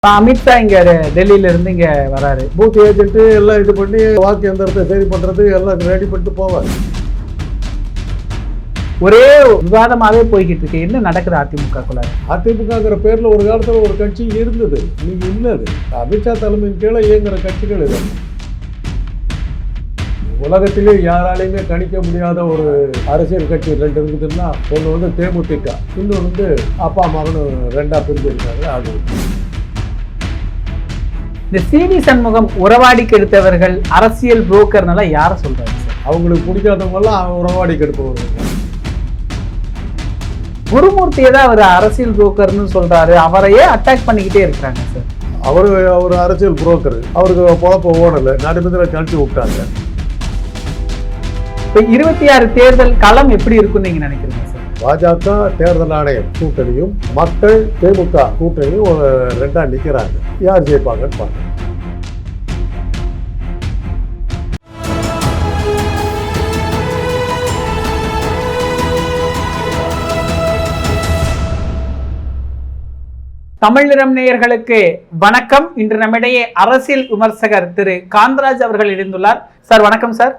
அமித்ஷா இங்க டெல்லியில இருந்து இங்க வராரு. பூத் ஏஜென்ட் எல்லாம் இது பண்ணி வாக்கு எந்திரத்தை சரி பண்றது எல்லாம் ரெடி பண்ணிட்டு போவார். ஒரே விவாதமாவே போய்கிட்டு இருக்கு. என்ன நடக்குது அதிமுகக்குள்ள? அதிமுகங்கிற பேர்ல ஒரு காலத்துல ஒரு கட்சி இருந்தது, இன்னைக்கு இல்லது. அமித்ஷா தலைமையின் கீழே இயங்குற கட்சிகள் இது. உலகத்திலே யாராலையுமே கணிக்க முடியாத ஒரு அரசியல் கட்சி ரெண்டு இருக்குதுன்னா, ஒன்று வந்து தேமுதிக, இன்னொன்று அப்பா மகனும் ரெண்டா பிரிஞ்சிருக்காங்க. அது இந்த சிவி சண்முகம் உறவாடிக்கு எடுத்தவர்கள் அரசியல் புரோக்கர்னால யார சொல்றாங்க சார்? அவங்களுக்கு பிடிக்காதவங்கெல்லாம் உறவாடிக்கு எடுப்பவர்கள். குருமூர்த்தியை தான் அவர் அரசியல் புரோக்கர்னு சொல்றாரு, அவரையே அட்டாக் பண்ணிக்கிட்டே இருக்கிறாங்க சார். அவர் அரசியல் புரோக்கர், அவருக்கு பொழப்ப ஓடலை, நடுமதில் கழிச்சு விட்டாங்க. இப்போ 26 தேர்தல் களம் எப்படி இருக்குன்னு நீங்க நினைக்கிறீங்க சார்? பாஜக தேர்தல் ஆணையம் கூட்டணியும் மக்கள் திமுக கூட்டணியும் ஒரு ரெண்டா நிற்கிறாங்க. யார் ஜெயிப்பாங்கன்னு பாருங்க. தமிழ் நிறம் நேயர்களுக்கு வணக்கம். இன்று நம்மிடையே அரசியல் விமர்சகர் திரு காந்தராஜ் அவர்கள் இணைந்துள்ளார். சார் வணக்கம் சார்.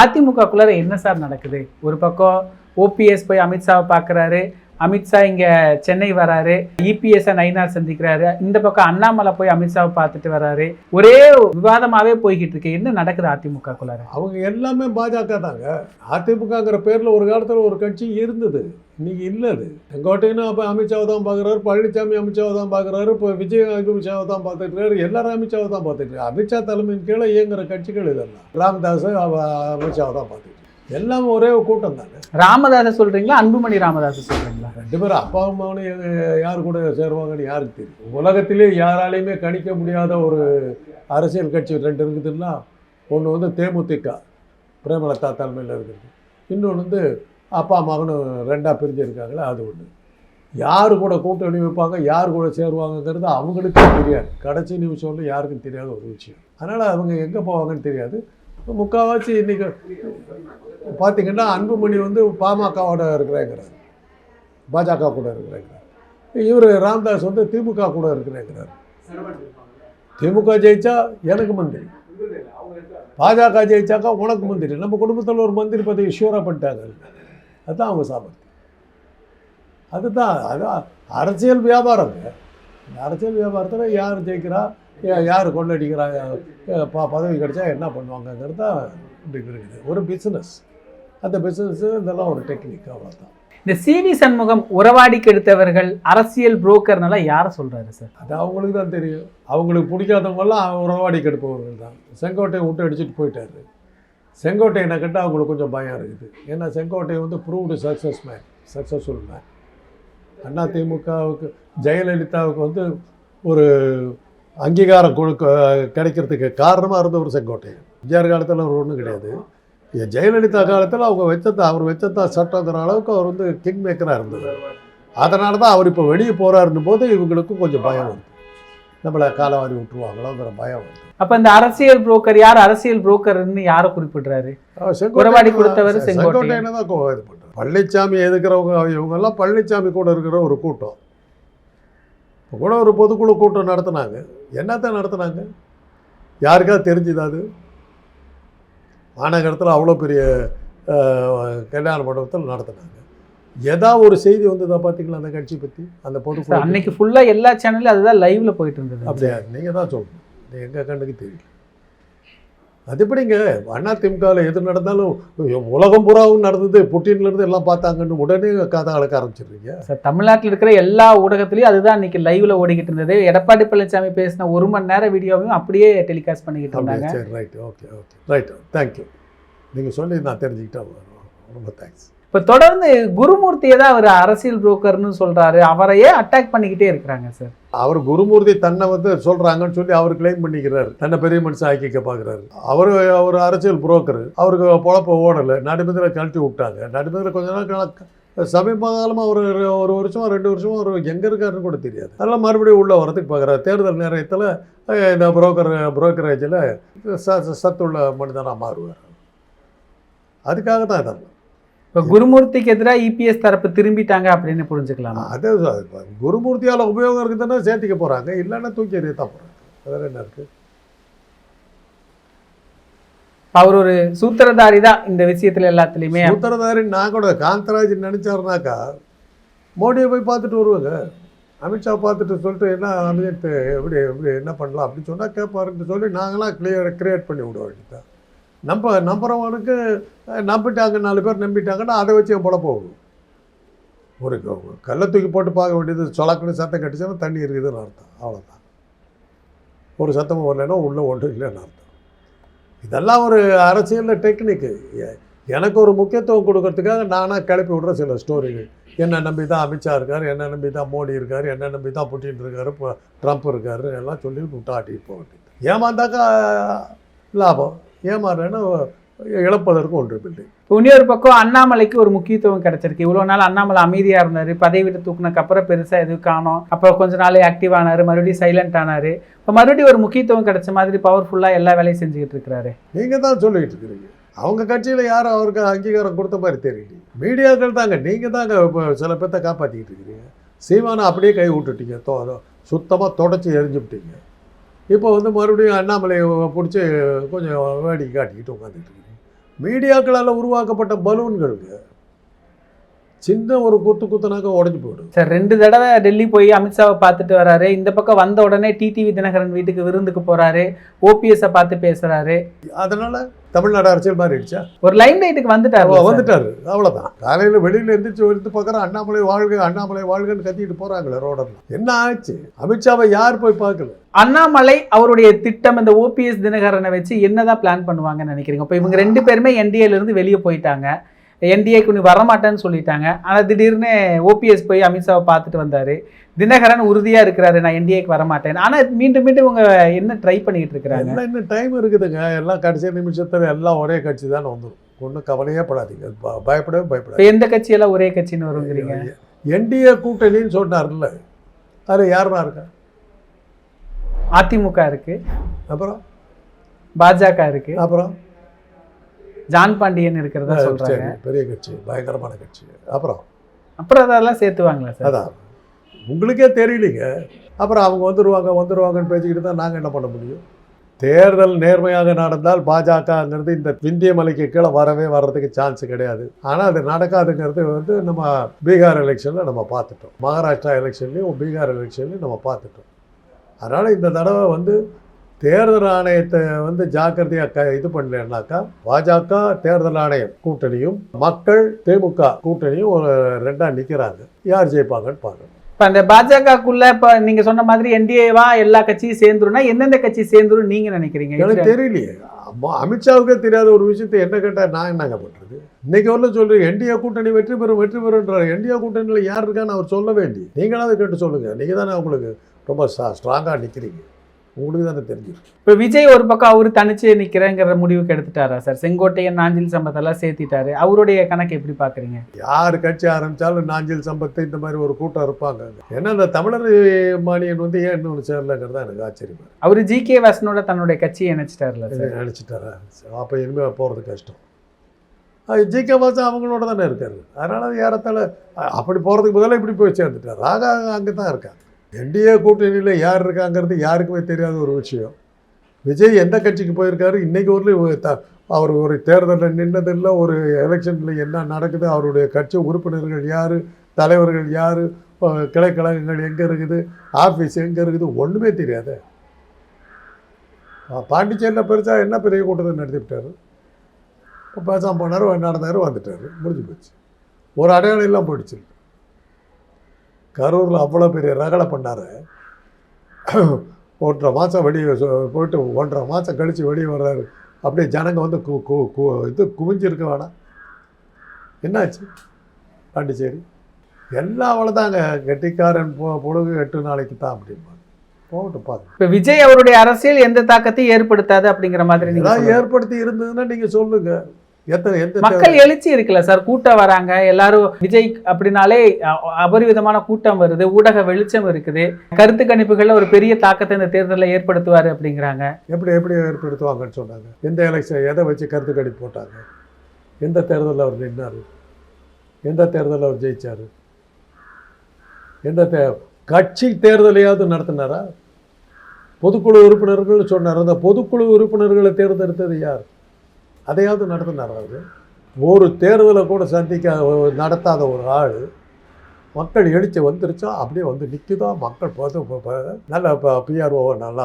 அதிமுகக்குள்ள என்ன சார் நடக்குது? ஒரு பக்கம் ஓபிஎஸ் போய் அமித்ஷாவை பார்க்குறாரு, அமித்ஷா இங்கே சென்னை வராரு, இபிஎஸ்ஸை நயினார் சந்திக்கிறாரு, இந்த பக்கம் அண்ணாமலை போய் அமித்ஷாவை பார்த்துட்டு வராரு. ஒரே விவாதமாகவே போய்கிட்டு இருக்கு. என்ன நடக்குது அதிமுகக்குள்ள? அவங்க எல்லாமே பாஜக தாங்க. அதிமுகங்கிற பேரில் ஒரு காலத்தில் ஒரு கட்சி இருந்தது, இன்னைக்கு இல்லை. அது செங்கோட்டையனும் அப்போ அமித்ஷாவை தான் பார்க்குறாரு, பழனிசாமி அமித்ஷாவை தான் பார்க்குறாரு, இப்போ விஜய் அமித்ஷாவை தான் பார்த்துட்டு எல்லாரும் அமித்ஷாவை தான் பார்த்துட்டு. அமித்ஷா தலைமையின் கீழே இயங்குற கட்சிகள் இதெல்லாம். ராமதாஸ் அமித்ஷாவை தான் பார்த்துட்டு எல்லாமே ஒரே கூட்டம் தாங்க. ராமதாஸை சொல்றீங்களா, அன்புமணி ராமதாஸை சொல்றீங்களா? ரெண்டு பேரும் அப்பா அம்மாவும் யார் கூட சேருவாங்கன்னு யாருக்கு தெரியும்? உலகத்திலே யாராலையுமே கணிக்க முடியாத ஒரு அரசியல் கட்சி ரெண்டு இருக்குதுன்னா, ஒன்று வந்து தேமுதிக பிரேமலதா தலைமையில் இருக்குது, இன்னொன்று அப்பா மகனும் ரெண்டாக பிரிஞ்சிருக்காங்களே, அது ஒன்று. யார் கூட கூட்டணி வைப்பாங்க, யார் கூட சேருவாங்கங்கிறது அவங்களுக்கே தெரியாது. கடைசி நிமிஷம்ல யாருக்கும் தெரியாத ஒரு விஷயம். அதனால் அவங்க எங்கே போவாங்கன்னு தெரியாது. முக்கால்வாசி இன்றைக்கி பார்த்திங்கன்னா அன்புமணி வந்து பாமகவோட இருக்கிறேங்கிறார், பாஜக கூட இருக்கிறேங்கிறார். இவர் ராமதாஸ் வந்து திமுக கூட இருக்கிறேங்கிறார். திமுக ஜெயிச்சா எனக்கு மந்திரி, பாஜக ஜெயிச்சாக்கா உனக்கு மந்திரி. நம்ம குடும்பத்தில் ஒரு மந்திரி பதவி ஷூராக பண்ணிட்டாங்க. அதுதான் அவங்க சாமர்த்தியம். அதுதான் அரசியல் வியாபாரங்க. அரசியல் வியாபாரத்தில் யார் ஜெயிக்கிறா, யார் கொள்ளடிக்கிறா, பதவி கிடைச்சா என்ன பண்ணுவாங்கங்கிறது தான் இருக்குது. ஒரு பிஸ்னஸ். அந்த பிஸ்னஸ் இதெல்லாம் ஒரு டெக்னிக், அவ்வளோதான். இந்த சிவி சண்முகம் உறவாடிக்கு எடுத்தவர்கள் அரசியல் புரோக்கர்னால யாரை சொல்றாரு சார்? அது அவங்களுக்கு தான் தெரியும். அவங்களுக்கு பிடிக்காதவங்கெல்லாம் உறவாடிக்கு எடுப்பவர்கள் தான். செங்கோட்டையை விட்டு அடிச்சுட்டு போயிட்டாரு. செங்கோட்டையனை கட்டால் அவங்களுக்கு கொஞ்சம் பயம் இருக்குது. ஏன்னா செங்கோட்டை வந்து ப்ரூவ்டு சக்ஸஸ்ஃபுல் மேன். அண்ணா திமுகவுக்கு ஜெயலலிதாவுக்கு வந்து ஒரு அங்கீகாரம் கிடைக்கிறதுக்கு காரணமாக இருந்த ஒரு செங்கோட்டை. எம்ஜிஆர் காலத்தில் அவர் ஒன்றும் கிடையாது. ஜெயலலிதா காலத்தில் அவர் வச்சதான் சட்டங்கிற அளவுக்கு அவர் வந்து கிங் மேக்கராக இருந்தது. அதனால தான் அவர் இப்போ வெளியே போகிறாருன்னும் போது இவங்களுக்கும் கொஞ்சம் பயம் வருது. நம்மளை காலவாரி விட்டுருவாங்களோங்கிற பயம் வருது. அப்போ இந்த அரசியல் புரோக்கர் யார்? அரசியல் புரோக்கர்னு யாரை குறிப்பிடுறாரு? உறவாடி கொடுத்தவர் செங்கோட்டையனை தான் இது பண்ணுறாரு. பழனிசாமி எதுக்கிறவங்க இவங்கெல்லாம் பழனிசாமி கூட இருக்கிற ஒரு கூட்டம். இப்போ கூட ஒரு பொதுக்குழு கூட்டம் நடத்தினாங்க. என்னத்தான் நடத்தினாங்க? யாருக்காவது தெரிஞ்சுதா? அது மாநகரத்தில் அவ்வளோ பெரிய கல்யாண மண்டபத்தில் நடத்தினாங்க. ஏதாவது ஒரு செய்தி வந்ததா பார்த்தீங்களா அந்த கட்சி பற்றி? அந்த பொதுக்குழு அன்னைக்கு ஃபுல்லாக எல்லா சேனல்லையும் அதுதான் லைவில் போயிட்டு இருந்தது. அப்படியா? நீங்கள் தான் சொல்லணும். எங்கள் கண்ணுக்கு தெரியல. அது எப்படிங்க அதிமுகவில் எது நடந்தாலும் உலகம் பூராவும் நடந்தது, புட்டின்லேருந்து எல்லாம் பார்த்தாங்கன்னு உடனே கதை அளக்க ஆரம்பிச்சிடுறீங்க சார். தமிழ்நாட்டில் இருக்கிற எல்லா ஊடகத்துலையும் அதுதான் இன்னைக்கு லைவில் ஓடிக்கிட்டு இருந்தது. எடப்பாடி பழனிசாமி பேசின 1 மணி நேர வீடியோவையும் அப்படியே டெலிகாஸ்ட் பண்ணிக்கிட்டு இருந்தாங்க. சரி, ரைட், ஓகே, ரைட், தேங்க்யூ. நீங்கள் சொல்லி நான் தெரிஞ்சுக்கிட்டா ரொம்ப தேங்க்ஸ். இப்போ தொடர்ந்து குருமூர்த்தியை தான் அவர் அரசியல் புரோக்கர்னு சொல்கிறாரு, அவரையே அட்டாக் பண்ணிக்கிட்டே இருக்கிறாங்க சார். அவர் குருமூர்த்தி தன்னை வந்து சொல்கிறாங்கன்னு சொல்லி அவர் கிளைம் பண்ணிக்கிறார். தன்னை பெரிய மனுஷன் ஆக்கிக்க பார்க்குறாரு. அவர் அரசியல் புரோக்கர், அவருக்கு பொழப்ப ஓடலை, நடுமதில் கழட்டி விட்டாங்க. நடுமதில் கொஞ்ச நாள் சமீப காலமாக ஒரு வருஷமா 2 வருஷமா அவர் எங்கே இருக்காருன்னு கூட தெரியாது. அதெல்லாம் மறுபடியும் உள்ளே வரதுக்கு பார்க்குறாரு. தேர்தல் நேரத்தில் இந்த புரோக்கரேஜில் சத்துள்ள மனிதனாக மாறுவார். அதுக்காக தான் இதெல்லாம். இப்போ குருமூர்த்திக்கு எதிராக இபிஎஸ் தரப்பு திரும்பிட்டாங்க அப்படின்னு புரிஞ்சுக்கலாமா? அதே குருமூர்த்தியால் உபயோகம் இருக்குதுன்னா சேர்த்திக்க போகிறாங்க, இல்லைன்னா தூக்கி எறிய தான் போகிறாங்க. அதில் என்ன இருக்குது? அவர் ஒரு சூத்திரதாரி தான் இந்த விஷயத்துல எல்லாத்துலேயுமே. சூத்திரதாரி நான் கூட காந்தராஜ் நினச்சாருனாக்கா மோடியை போய் பார்த்துட்டு வருவாங்க, அமித்ஷா பார்த்துட்டு சொல்லிட்டு என்ன அமித் எப்படி எப்படி என்ன பண்ணலாம் அப்படின்னு சொன்னால் கேட்பாருன்னு சொல்லி நாங்களாம் கிரியேட் பண்ணி விட வேண்டியதான். நம்புறவனுக்கு நம்பிட்டாங்க, 4 பேர் நம்பிட்டாங்கன்னா அதை வச்சு என் போட போகும். ஒரு கல்லை தூக்கி போட்டு பார்க்க வேண்டியது, சொலக்குன்னு சத்தம் கட்டிச்சுன்னா தண்ணி இருக்குதுன்னு அர்த்தம், அவ்வளோதான். ஒரு சத்தமும் வரலைன்னா உள்ளே ஒன்றும் இல்லைன்னு அர்த்தம். இதெல்லாம் ஒரு அரசியலில் டெக்னிக்கு. எனக்கு ஒரு முக்கியத்துவம் கொடுக்கறதுக்காக நானாக கிளப்பி விடுற சில ஸ்டோரிகள். என்னை நம்பி தான் அமித்ஷா இருக்கார், என்னை நம்பி தான் மோடி இருக்கார், என்னை நம்பி தான் புட்டின் இருக்கார், இப்போ ட்ரம்ப் இருக்கார் எல்லாம் சொல்லி விட்டாட்டிட்டு போக வேண்டியது. ஏமாந்தாக்கா லாபம், ஏமாறுறேன்னா இழப்பதற்கு ஒன்று இல்லை. இன்னொரு பக்கம் அண்ணாமலைக்கு ஒரு முக்கியத்துவம் கிடைச்சிருக்கு. இவ்வளோ நாள் அண்ணாமலை அமைதியாக இருந்தார், பதவி விட்டு தூக்குனக்கு அப்புறம் பெருசாக எதுவும் காணோம். அப்புறம் கொஞ்ச நாள் ஆக்டிவ் ஆனார், மறுபடியும் சைலண்ட் ஆனார். இப்போ மறுபடியும் ஒரு முக்கியத்துவம் கிடைச்ச மாதிரி பவர்ஃபுல்லாக எல்லா வேலையும் செஞ்சுக்கிட்டு இருக்கிறாரு. நீங்கள் தான் சொல்லிக்கிட்டு இருக்கிறீங்க. அவங்க கட்சியில் யாரும் அவருக்கு அங்கீகாரம் கொடுத்த மாதிரி தெரியல. மீடியாக்கள் தாங்க, நீங்கள் தாங்க இப்போ சில பேர்த்த காப்பாற்றிக்கிட்டு இருக்கிறீங்க. சீமானை அப்படியே கை விட்டுட்டீங்க, சுத்தமாக தொடச்சி எரிஞ்சுவிட்டீங்க. இப்போ மறுபடியும் அண்ணாமலையை பிடிச்சி கொஞ்சம் வேடிக்கை காட்டிக்கிட்டு உட்காந்துட்டு இருக்கிறீங்க. மீடியாக்களால் உருவாக்கப்பட்ட பலூன்களுக்கு சின்ன ஒரு குத்துனாக்க உடஞ்சி போயிடும். சார் 2 தடவை டெல்லி போய் அமித்ஷாவை பார்த்துட்டு வராரு. இந்த பக்கம் வந்த உடனே டிடிவி தினகரன் வீட்டுக்கு விருந்துக்கு போறாரு, ஓபிஎஸ்ஸை பார்த்து பேசுறாரு. அதனால தமிழ்நாடு அரசியல் மாறிடுச்சா? ஒரு லைன் லைட்டுக்கு வந்துட்டாரு. அவ்வளோதான். காலையில் வெளியில் எந்திரிச்சு எடுத்து பார்க்குறேன், அண்ணாமலை வாழ்க அண்ணாமலை வாழ்கன்னு கத்திட்டு போகிறாங்களே ரோடெல்லாம். என்ன ஆச்சு? அமித்ஷாவை யார் போய் பார்க்கல? அண்ணாமலை அவருடைய திட்டம் இந்த ஓபிஎஸ் தினகரனை வச்சு என்னதான் பிளான் பண்ணுவாங்கன்னு நினைக்கிறீங்க? இப்போ இவங்க 2 பேருமே என்டிஏல இருந்து வெளியே போயிட்டாங்க, என்டிஏக்கு நீ வரமாட்டேன்னு சொல்லிட்டாங்க. ஆனால் திடீர்னு ஓபிஎஸ் போய் அமித்ஷாவை பார்த்துட்டு வந்தார். தினகரன் உறுதியாக இருக்கிறாரு, நான் என்டிஏக்கு வரமாட்டேன். ஆனால் மீண்டும் மீண்டும் இவங்க என்ன ட்ரை பண்ணிக்கிட்டு இருக்கிறாங்க? இன்னும் டைம் இருக்குதுங்க. எல்லாம் கடைசி நிமிஷத்தில் எல்லாம் ஒரே கட்சி தான் வந்துடும். ஒன்றும் கவலையே படாதீங்க, பயப்படாது. எந்த கட்சியெல்லாம் ஒரே கட்சின்னு வருங்கிறீங்க? என்டிஏ கூட்டணின்னு சொன்னார்ல, அதில் யாருன்னா இருக்கா? அதிமுக இருக்கு, அப்புறம் பாஜக இருக்கு, அப்புறம் ஜான் பாண்டியன் இருக்கிறதா சொல்றாங்க. பெரிய கட்சி, பயங்கரமான கட்சி. அப்புறம் அதெல்லாம் சேர்த்துவாங்களா சார்? அதான் உங்களுக்கே தெரியலீங்க. அப்புறம் அவங்க வந்துருவாங்கன்னு பேசிக்கிட்டு தான் நாங்கள் என்ன பண்ண முடியும்? தேர்தல் நேர்மையாக நடந்தால் பாஜகங்கிறது இந்த விந்திய மலைக்கு கீழே வர்றதுக்கு சான்ஸ் கிடையாது. ஆனால் அது நடக்காதுங்கிறது நம்ம பீகார் எலெக்ஷனில் நம்ம பார்த்துட்டோம், மகாராஷ்டிரா எலெக்ஷன்லையும் பீகார் எலெக்ஷன்லையும் நம்ம பார்த்துட்டோம். அதனால் இந்த தடவை தேர்தல் ஆணையத்தை ஜாக்கிரதையாக இது பண்ணலன்னாக்கா பாஜக தேர்தல் ஆணையம் கூட்டணியும் மக்கள் திமுக கூட்டணியும் ஒரு 2ஆ நிற்கிறாங்க. யார் ஜெயிப்பாங்கன்னு பார்க்கணும். இப்போ அந்த பாஜகக்குள்ள இப்போ நீங்கள் சொன்ன மாதிரி என்டிஏவா எல்லா கட்சியும் சேர்ந்துருன்னா எந்தெந்த கட்சி சேர்ந்துரும் நீங்கள் நினைக்கிறீங்க? எனக்கு தெரியலையே. அமித்ஷாவுக்கே தெரியாத ஒரு விஷயத்தை என்ன கேட்டால் நான் என்னங்க பண்ணுறது? இன்னைக்கு வரல சொல்கிறேன், என்டிஏ கூட்டணி வெற்றி பெறுன்றார். என்டிஏ கூட்டணியில் யார் இருக்கான்னு அவர் சொல்ல வேண்டி, நீங்களாவது கேட்டு சொல்லுங்கள். நீங்கள் தானே அவங்களுக்கு ரொம்ப ஸ்ட்ராங்காக நிற்கிறீங்க, உங்களுக்கு தானே தெரிஞ்சிருக்கு. இப்போ விஜய் ஒரு பக்கம் அவர் தனிச்சு நிற்கிறேங்கிற முடிவுக்கு எடுத்துட்டாரா சார்? செங்கோட்டையன், நாஞ்சில் சம்பத்தெல்லாம் சேர்த்திட்டாரு. அவருடைய கணக்கு எப்படி பார்க்குறீங்க? யார் கட்சி ஆரம்பித்தாலும் நாஞ்சில் சம்பத்து இந்த மாதிரி ஒரு கூட்டம் இருப்பாங்க. ஏன்னா இந்த தமிழர் மானியன் ஏன் இன்னொன்று சேரலங்கிறது தான் எனக்கு ஆச்சரியமா. அவர் ஜிகே வாசனோட தன்னுடைய கட்சியை நினைச்சிட்டாருல சார்? நினச்சிட்டாரா? அப்போ இனிமேல் போகிறது கஷ்டம். ஜிகே வாசன் அவங்களோட தானே இருக்காரு. அதனால் யாரத்தால் அப்படி போகிறதுக்கு பதிலாக இப்படி போய் சேர்ந்துட்டார். ஆக அங்கே தான் இருக்காங்க. என்டிஏ கூட்டணியில் யார் இருக்காங்கிறது யாருக்குமே தெரியாத ஒரு விஷயம். விஜய் எந்த கட்சிக்கு போயிருக்காரு இன்றைக்கி அவர் ஒரு தேர்தலில் நின்றதில்லை, ஒரு எலெக்ஷனில் என்ன நடக்குது, அவருடைய கட்சி உறுப்பினர்கள் யார், தலைவர்கள் யார், கிளைக்கழகங்கள் எங்கே இருக்குது, ஆஃபீஸ் எங்கே இருக்குது, ஒன்றுமே தெரியாது. பாண்டிச்சேரியில் பெருசாக என்ன பெரிய கூட்டத்தை நடத்திவிட்டார். இப்போ பேசாமல் போனார், நடந்தார், வந்துட்டார், முடிஞ்சு போச்சு. ஒரு அடையாளம் எல்லாம் போயிடுச்சு. கரூரில் அவ்வளோ பெரிய ரகலை பண்ணார். 1.5 மாதம் வெளியே போயிட்டு 1.5 மாதம் கழித்து வெளியே வர்றாரு. அப்படியே ஜனங்க இது குவிஞ்சிருக்க வேணாம். என்னாச்சு? பாண்டிச்சேரி எல்லாம் அவ்வளோதாங்க. கெட்டிக்காரன் பொழுது 8 நாளைக்கு தான் அப்படிம்பாங்க. போகட்டும் பார்க்க. இப்போ விஜய் அவருடைய அரசியல் எந்த தாக்கத்தையும் ஏற்படுத்தாது அப்படிங்கிற மாதிரி நீங்கள் ஏற்படுத்தி இருந்ததுன்னா நீங்கள் சொல்லுங்கள். மக்கள் எழுச்சி இருக்குல்ல சார், கூட்டம் வராங்க எல்லாரும். விஜய் அப்படின்னாலே அபரிவிதமான கூட்டம் வருது, ஊடக வெளிச்சம் இருக்குது, கருத்து கணிப்புகள்ல ஒரு பெரிய தாக்கத்தை இந்த தேர்தலில் ஏற்படுத்துவாரு அப்படிங்கிறாங்க. எப்படி ஏற்படுத்துவாங்கன்னு சொன்னாங்க? எந்த எலெக்ஷன் எதை வச்சு கருத்து கணிப்பு போட்டாங்க? எந்த தேர்தலில் அவர் நின்னாரு? எந்த தேர்தலில் அவர் ஜெயிச்சார்? எந்த கட்சி தேர்தலையாவது நடத்தினாரா? பொதுக்குழு உறுப்பினர்கள் சொன்னார். அந்த பொதுக்குழு உறுப்பினர்களை தேர்ந்தெடுத்தது யார்? அதையாவது நடத்தினாரா அவர்? ஒரு தேர்தலை கூட நடத்தாத ஒரு ஆள் மக்கள் எழுச்சி வந்துருச்சா அப்படியே வந்து நிற்குதா? மக்கள் பார்த்து நல்ல பிஆர்ஓ நல்லா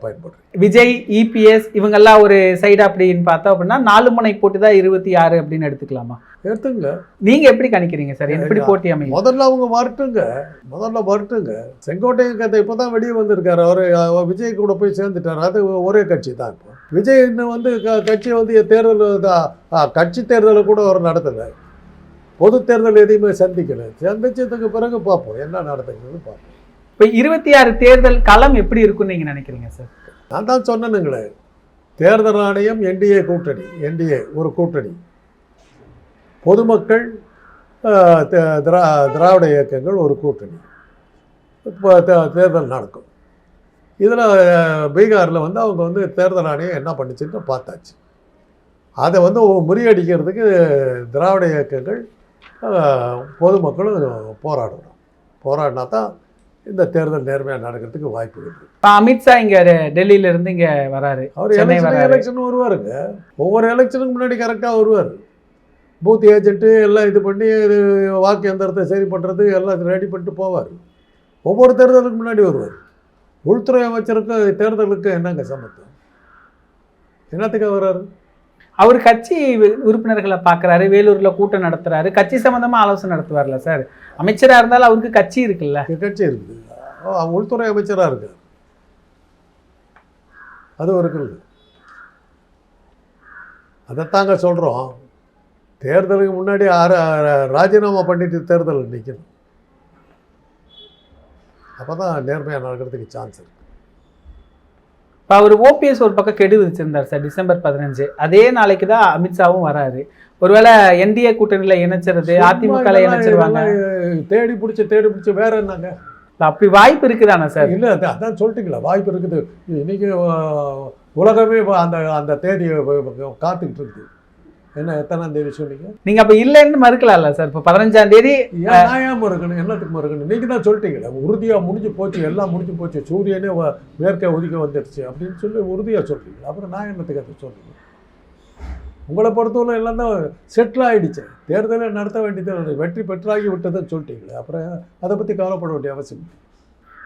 பயன்படுது. விஜய், இபிஎஸ் இவங்கெல்லாம் ஒரு சைடு அப்படின்னு பார்த்தோம் அப்படின்னா 4 முனை போட்டி தான் 26 அப்படின்னு எடுத்துக்கலாமா? எடுத்துங்க. நீங்க எப்படி கணிக்கிறீங்க சார்? எப்படி போட்டி அமையும்? முதல்ல அவங்க வரட்டுங்க. செங்கோட்டையன் கதை இப்போதான் வெளியே வந்திருக்காரு. அவர் விஜய் கூட போய் சேர்ந்துட்டார். அது ஒரே கட்சி தான். இப்போ விஜய் இன்னும் வந்து கட்சி வந்து கட்சி தேர்தலை கூட அவர் நடத்தலை. பொது தேர்தல் எதையுமே சந்திச்சதுக்கு பிறகு பார்ப்போம் என்ன நடத்துங்கிறது பார்ப்போம். இப்போ 26 தேர்தல் களம் எப்படி இருக்குன்னு நீங்கள் நினைக்கிறீங்க சார்? நான் தான் சொன்னேனுங்களே, தேர்தல் ஆணையம் என்டிஏ ஒரு கூட்டணி, பொதுமக்கள் திராவிட இயக்கங்கள் ஒரு கூட்டணி. இப்போ தேர்தல் நடக்கும். இதில் பீகாரில் வந்து அவங்க வந்து தேர்தல் ஆணையம் என்ன பண்ணிச்சுன்னு பார்த்தாச்சு. அதை வந்து முறியடிக்கிறதுக்கு திராவிட இயக்கங்கள் பொதுமக்களும் போராடினா தான் இந்த தேர்தல் நேர்மையாக நடக்கிறதுக்கு வாய்ப்பு இருக்குது. அமித்ஷா இங்கே டெல்லியிலேருந்து இங்கே வராரு. அவர் எலெக்ஷன் வருவாருங்க. ஒவ்வொரு எலெக்ஷனுக்கு முன்னாடி கரெக்டாக வருவார். பூத் ஏஜென்ட்டு எல்லாம் இது பண்ணி வாக்கு எந்திரத்தை சரி பண்ணுறது எல்லாம் ரெடி பண்ணிட்டு போவார். ஒவ்வொரு தேர்தலுக்கு முன்னாடி வருவார். உள்துறை அமைச்சருக்கு தேர்தலுக்கு என்னங்க சம்பந்தம்? என்னத்துக்காக வர்றாரு? அவர் கட்சி உறுப்பினர்களை பார்க்குறாரு, வேலூரில் கூட்டம் நடத்துகிறாரு, கட்சி சம்மந்தமாக ஆலோசனை நடத்துவார்ல சார். அமைச்சராக இருந்தாலும் அவருக்கு கட்சி இருக்குல்ல. கட்சி இருக்குது. உள்துறை அமைச்சராக இருக்கார். அது இருக்குது. அதைத்தாங்க சொல்கிறோம். தேர்தலுக்கு முன்னாடி ராஜினாமா பண்ணிட்டு தேர்தல் நிற்கணும். அப்போ தான் நேர்மையாக நடக்கிறதுக்கு சான்ஸ் இருக்குது. இப்போ அவர் ஓபிஎஸ் ஒரு பக்கம் கெடு வச்சிருந்தார் சார், டிசம்பர் 15. அதே நாளைக்கு தான் அமித்ஷாவும் வராரு. ஒருவேளை என்டிஏ கூட்டணியில் இணைச்சிருது, அதிமுகவில் இணைச்சிருவாங்க. தேடி பிடிச்சி வேற என்னங்க? அப்படி வாய்ப்பு இருக்குதானே சார்? இல்லை, அதான் சொல்லிட்டீங்களா, வாய்ப்பு இருக்குது. இன்னைக்கு உலகமே அந்த தேதியை காத்துக்கிட்டு இருக்குது. என்ன எத்தனாம் தேதி சொன்னீங்க? நீங்கள் அப்போ இல்லைன்னு மறுக்கலாம்ல சார்? இப்போ 15ஆம் தேதி ஏன் மறுக்கணும்? என்னத்துக்கு மறுக்கணும்? நீங்கள் தான் சொல்லிட்டீங்களே, உறுதியாக முடிஞ்சு போச்சு, எல்லாம் முடிஞ்சு போச்சு, சூரியனே மேற்கே ஒதுக்க வந்துடுச்சு அப்படின்னு சொல்லி உறுதியாக சொல்கிறீங்க. அப்புறம் நான் என்னத்துக்கு அதை சொல்கிறீங்க? உங்களை பொறுத்தவரை எல்லாம் தான் செட்டில் ஆகிடுச்சு. தேர்தலை நடத்த வேண்டியது வெற்றி பெற்றாகி விட்டதுன்னு சொல்லிட்டீங்களே, அப்புறம் அதை பற்றி கவலைப்பட வேண்டிய அவசியம்.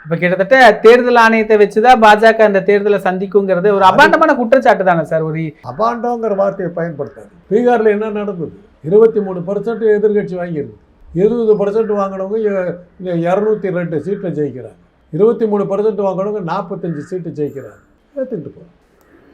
இப்போ கிட்டத்தட்ட தேர்தல் ஆணையத்தை வச்சுதான் பாஜக இந்த தேர்தலை சந்திக்குங்கிறது ஒரு அபாண்டமான குற்றச்சாட்டு தானே சார்? ஒரு அபாண்டங்கிற வார்த்தையை பயன்படுத்தாது. பீகாரில் என்ன நடந்தது? 23% எதிர்கட்சி வாங்கியிருக்கு. 20% வாங்கினவங்க 202 சீட்டை ஜெயிக்கிறாங்க. 23% வாங்கினவங்க 45 சீட்டு ஜெயிக்கிறாங்க. ஏற்றுக்கிட்டு போகிறோம்.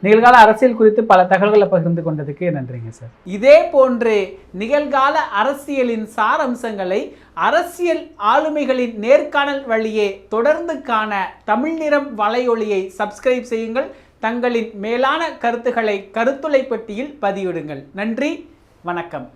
நிகழ்கால அரசியல் குறித்து பல தகவல்களை பகிர்ந்து கொண்டதுக்கு நன்றிங்க சார். இதே போன்று நிகழ்கால அரசியலின் சாரம்சங்களை அரசியல் ஆளுமைகளின் நேர்காணல் வழியே தொடர்ந்து காண தமிழ் நிறம் வலையொலியை சப்ஸ்கிரைப் செய்யுங்கள். தங்களின் மேலான கருத்துக்களை கருத்துளை பெட்டியில் பதிவிடுங்கள். நன்றி, வணக்கம்.